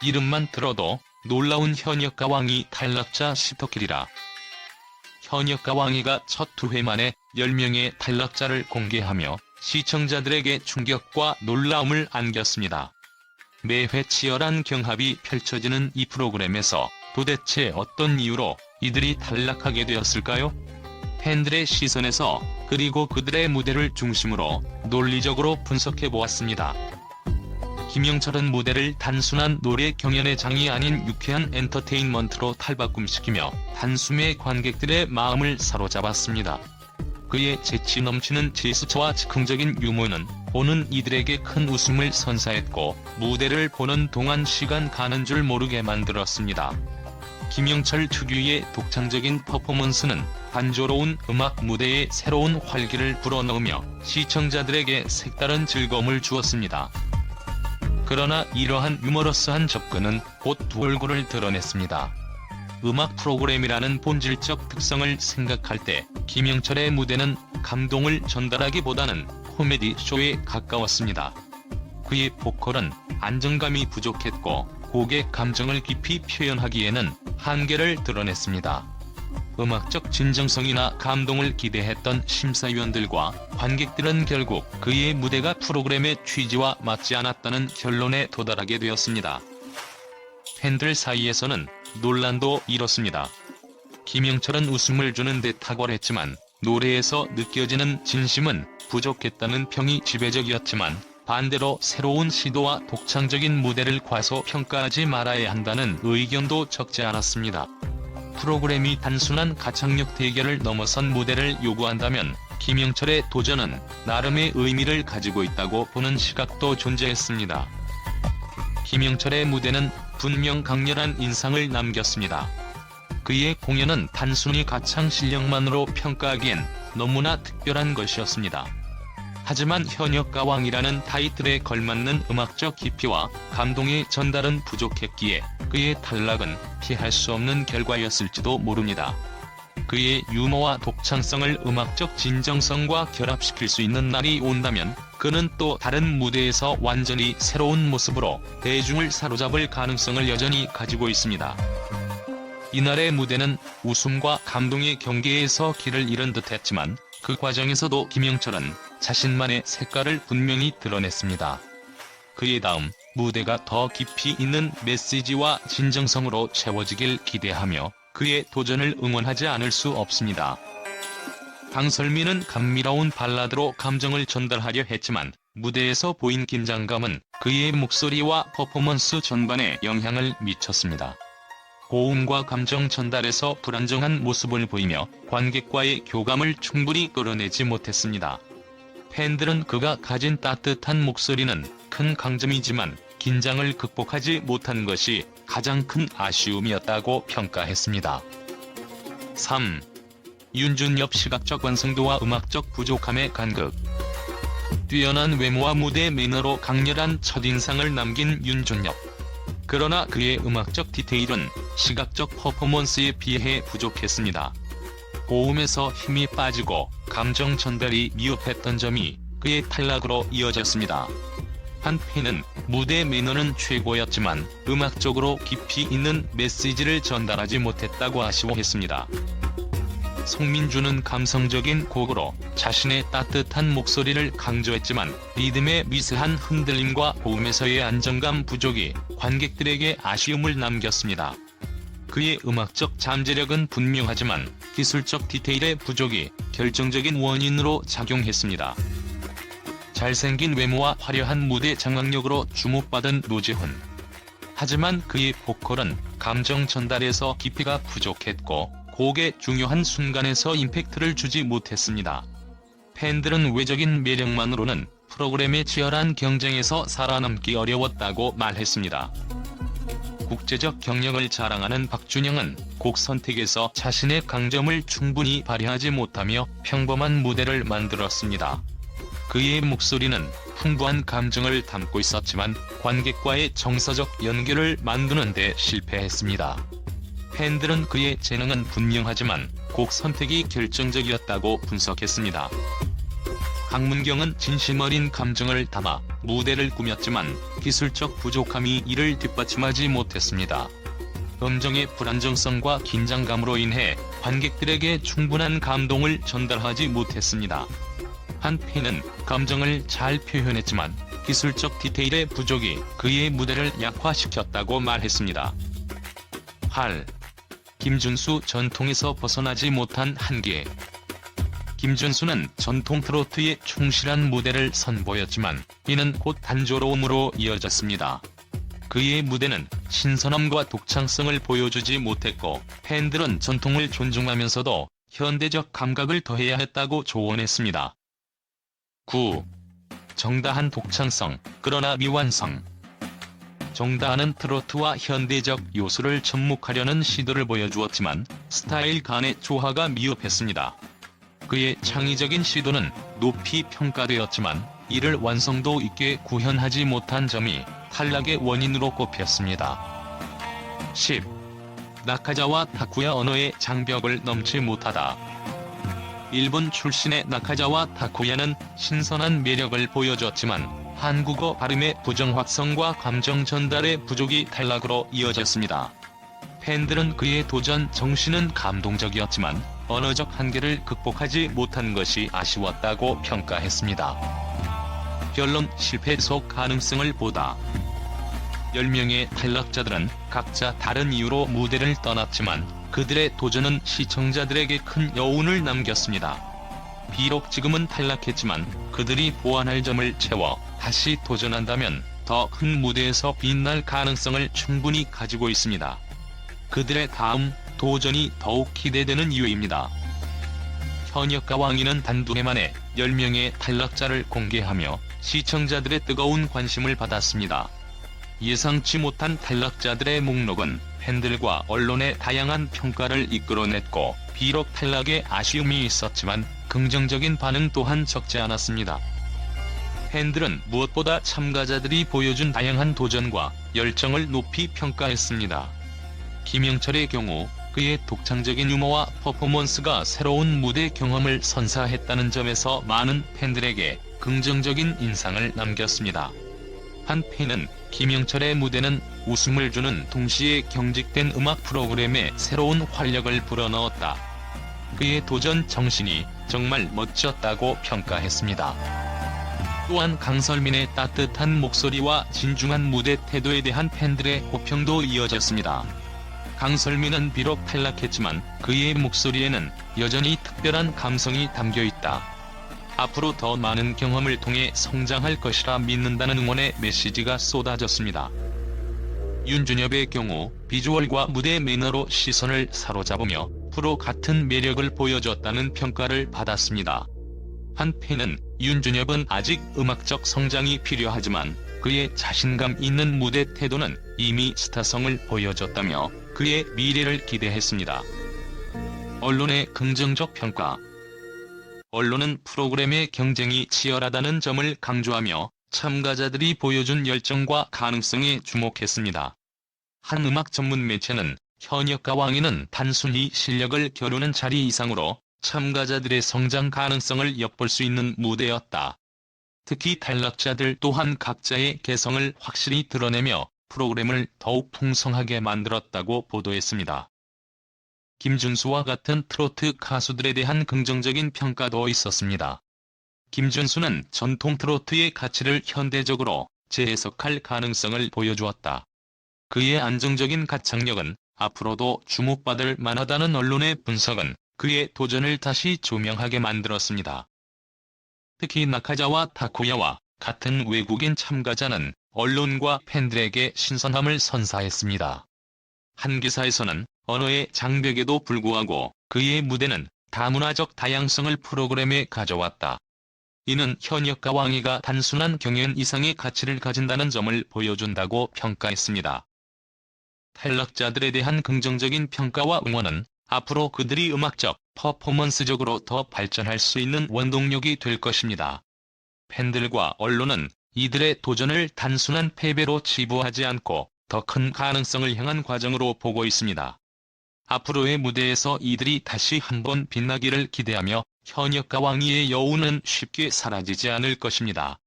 이름만 들어도 놀라운 현역가왕이 탈락자 10터킬이라. 현역가왕이가 첫 2회 만에 10명의 탈락자를 공개하며 시청자들에게 충격과 놀라움을 안겼습니다. 매회 치열한 경합이 펼쳐지는 이 프로그램에서 도대체 어떤 이유로 이들이 탈락하게 되었을까요? 팬들의 시선에서 그리고 그들의 무대를 중심으로 논리적으로 분석해보았습니다. 김영철은 무대를 단순한 노래 경연의 장이 아닌 유쾌한 엔터테인먼트로 탈바꿈시키며 단숨에 관객들의 마음을 사로잡았습니다. 그의 재치 넘치는 제스처와 즉흥적인 유머는 보는 이들에게 큰 웃음을 선사했고 무대를 보는 동안 시간 가는 줄 모르게 만들었습니다. 김영철 특유의 독창적인 퍼포먼스는 단조로운 음악 무대에 새로운 활기를 불어넣으며 시청자들에게 색다른 즐거움을 주었습니다. 그러나 이러한 유머러스한 접근은 곧 두 얼굴을 드러냈습니다. 음악 프로그램이라는 본질적 특성을 생각할 때 김영철의 무대는 감동을 전달하기보다는 코미디 쇼에 가까웠습니다. 그의 보컬은 안정감이 부족했고 곡의 감정을 깊이 표현하기에는 한계를 드러냈습니다. 음악적 진정성이나 감동을 기대했던 심사위원들과 관객들은 결국 그의 무대가 프로그램의 취지와 맞지 않았다는 결론에 도달하게 되었습니다. 팬들 사이에서는 논란도 일었습니다. 김영철은 웃음을 주는 데 탁월했지만 노래에서 느껴지는 진심은 부족했다는 평이 지배적이었지만 반대로 새로운 시도와 독창적인 무대를 과소평가하지 말아야 한다는 의견도 적지 않았습니다. 프로그램이 단순한 가창력 대결을 넘어선 무대를 요구한다면 김영철의 도전은 나름의 의미를 가지고 있다고 보는 시각도 존재했습니다. 김영철의 무대는 분명 강렬한 인상을 남겼습니다. 그의 공연은 단순히 가창 실력만으로 평가하기엔 너무나 특별한 것이었습니다. 하지만 현역가왕이라는 타이틀에 걸맞는 음악적 깊이와 감동의 전달은 부족했기에 그의 탈락은 피할 수 없는 결과였을지도 모릅니다. 그의 유머와 독창성을 음악적 진정성과 결합시킬 수 있는 날이 온다면 그는 또 다른 무대에서 완전히 새로운 모습으로 대중을 사로잡을 가능성을 여전히 가지고 있습니다. 이날의 무대는 웃음과 감동의 경계에서 길을 잃은 듯했지만 그 과정에서도 김영철은 자신만의 색깔을 분명히 드러냈습니다. 그의 다음 무대가 더 깊이 있는 메시지와 진정성으로 채워지길 기대하며 그의 도전을 응원하지 않을 수 없습니다. 강설미는 감미로운 발라드로 감정을 전달하려 했지만 무대에서 보인 긴장감은 그의 목소리와 퍼포먼스 전반에 영향을 미쳤습니다. 고음과 감정 전달에서 불안정한 모습을 보이며 관객과의 교감을 충분히 끌어내지 못했습니다. 팬들은 그가 가진 따뜻한 목소리는 큰 강점이지만 긴장을 극복하지 못한 것이 가장 큰 아쉬움이었다고 평가했습니다. 3. 윤준엽 시각적 완성도와 음악적 부족함의 간극. 뛰어난 외모와 무대 매너로 강렬한 첫인상을 남긴 윤준엽. 그러나 그의 음악적 디테일은 시각적 퍼포먼스에 비해 부족했습니다. 고음에서 힘이 빠지고 감정 전달이 미흡했던 점이 그의 탈락으로 이어졌습니다. 한편은 무대 매너는 최고였지만 음악적으로 깊이 있는 메시지를 전달하지 못했다고 아쉬워했습니다. 송민주는 감성적인 곡으로 자신의 따뜻한 목소리를 강조했지만 리듬의 미세한 흔들림과 고음에서의 안정감 부족이 관객들에게 아쉬움을 남겼습니다. 그의 음악적 잠재력은 분명하지만 기술적 디테일의 부족이 결정적인 원인으로 작용했습니다. 잘생긴 외모와 화려한 무대 장악력으로 주목받은 노재훈. 하지만 그의 보컬은 감정 전달에서 깊이가 부족했고 곡의 중요한 순간에서 임팩트를 주지 못했습니다. 팬들은 외적인 매력만으로는 프로그램의 치열한 경쟁에서 살아남기 어려웠다고 말했습니다. 국제적 경력을 자랑하는 박준영은 곡 선택에서 자신의 강점을 충분히 발휘하지 못하며 평범한 무대를 만들었습니다. 그의 목소리는 풍부한 감정을 담고 있었지만 관객과의 정서적 연결을 만드는 데 실패했습니다. 팬들은 그의 재능은 분명하지만 곡 선택이 결정적이었다고 분석했습니다. 강문경은 진심 어린 감정을 담아 무대를 꾸몄지만 기술적 부족함이 이를 뒷받침하지 못했습니다. 음정의 불안정성과 긴장감으로 인해 관객들에게 충분한 감동을 전달하지 못했습니다. 한편은 감정을 잘 표현했지만 기술적 디테일의 부족이 그의 무대를 약화시켰다고 말했습니다. 8. 김준수 전통에서 벗어나지 못한 한계. 김준수는 전통 트로트에 충실한 무대를 선보였지만 이는 곧 단조로움으로 이어졌습니다. 그의 무대는 신선함과 독창성을 보여주지 못했고 팬들은 전통을 존중하면서도 현대적 감각을 더해야 했다고 조언했습니다. 9. 정다한 독창성, 그러나 미완성. 정다한은 트로트와 현대적 요소를 접목하려는 시도를 보여주었지만 스타일 간의 조화가 미흡했습니다. 그의 창의적인 시도는 높이 평가되었지만 이를 완성도 있게 구현하지 못한 점이 탈락의 원인으로 꼽혔습니다. 10. 나카자와 타쿠야 언어의 장벽을 넘지 못하다. 일본 출신의 나카자와 타쿠야는 신선한 매력을 보여줬지만 한국어 발음의 부정확성과 감정 전달의 부족이 탈락으로 이어졌습니다. 팬들은 그의 도전 정신은 감동적이었지만 언어적 한계를 극복하지 못한 것이 아쉬웠다고 평가했습니다. 결론 실패 속 가능성을 보다. 10명의 탈락자들은 각자 다른 이유로 무대를 떠났지만 그들의 도전은 시청자들에게 큰 여운을 남겼습니다. 비록 지금은 탈락했지만 그들이 보완할 점을 채워 다시 도전한다면 더 큰 무대에서 빛날 가능성을 충분히 가지고 있습니다. 그들의 다음 도전이 더욱 기대되는 이유입니다. 현역과 왕이는 단두 해 만에 10명의 탈락자를 공개하며 시청자들의 뜨거운 관심을 받았습니다. 예상치 못한 탈락자들의 목록은 팬들과 언론의 다양한 평가를 이끌어냈고 비록 탈락에 아쉬움이 있었지만 긍정적인 반응 또한 적지 않았습니다. 팬들은 무엇보다 참가자들이 보여준 다양한 도전과 열정을 높이 평가했습니다. 김영철의 경우 그의 독창적인 유머와 퍼포먼스가 새로운 무대 경험을 선사했다는 점에서 많은 팬들에게 긍정적인 인상을 남겼습니다. 한 팬은 김영철의 무대는 웃음을 주는 동시에 경직된 음악 프로그램에 새로운 활력을 불어넣었다. 그의 도전 정신이 정말 멋졌다고 평가했습니다. 또한 강설민의 따뜻한 목소리와 진중한 무대 태도에 대한 팬들의 호평도 이어졌습니다. 강설민은 비록 탈락했지만 그의 목소리에는 여전히 특별한 감성이 담겨있다. 앞으로 더 많은 경험을 통해 성장할 것이라 믿는다는 응원의 메시지가 쏟아졌습니다. 윤준엽의 경우 비주얼과 무대 매너로 시선을 사로잡으며 프로 같은 매력을 보여줬다는 평가를 받았습니다. 한 팬은 윤준엽은 아직 음악적 성장이 필요하지만 그의 자신감 있는 무대 태도는 이미 스타성을 보여줬다며 그의 미래를 기대했습니다. 언론의 긍정적 평가. 언론은 프로그램의 경쟁이 치열하다는 점을 강조하며 참가자들이 보여준 열정과 가능성에 주목했습니다. 한 음악 전문 매체는 현역과 왕이는 단순히 실력을 겨루는 자리 이상으로 참가자들의 성장 가능성을 엿볼 수 있는 무대였다. 특히 탈락자들 또한 각자의 개성을 확실히 드러내며 프로그램을 더욱 풍성하게 만들었다고 보도했습니다. 김준수와 같은 트로트 가수들에 대한 긍정적인 평가도 있었습니다. 김준수는 전통 트로트의 가치를 현대적으로 재해석할 가능성을 보여주었다. 그의 안정적인 가창력은 앞으로도 주목받을 만하다는 언론의 분석은 그의 도전을 다시 조명하게 만들었습니다. 특히 나카자와 타쿠야와 같은 외국인 참가자는 언론과 팬들에게 신선함을 선사했습니다. 한 기사에서는 언어의 장벽에도 불구하고 그의 무대는 다문화적 다양성을 프로그램에 가져왔다. 이는 현역과 왕이가 단순한 경연 이상의 가치를 가진다는 점을 보여준다고 평가했습니다. 탈락자들에 대한 긍정적인 평가와 응원은 앞으로 그들이 음악적, 퍼포먼스적으로 더 발전할 수 있는 원동력이 될 것입니다. 팬들과 언론은 이들의 도전을 단순한 패배로 치부하지 않고 더 큰 가능성을 향한 과정으로 보고 있습니다. 앞으로의 무대에서 이들이 다시 한번 빛나기를 기대하며 현역과 왕위의 여우는 쉽게 사라지지 않을 것입니다.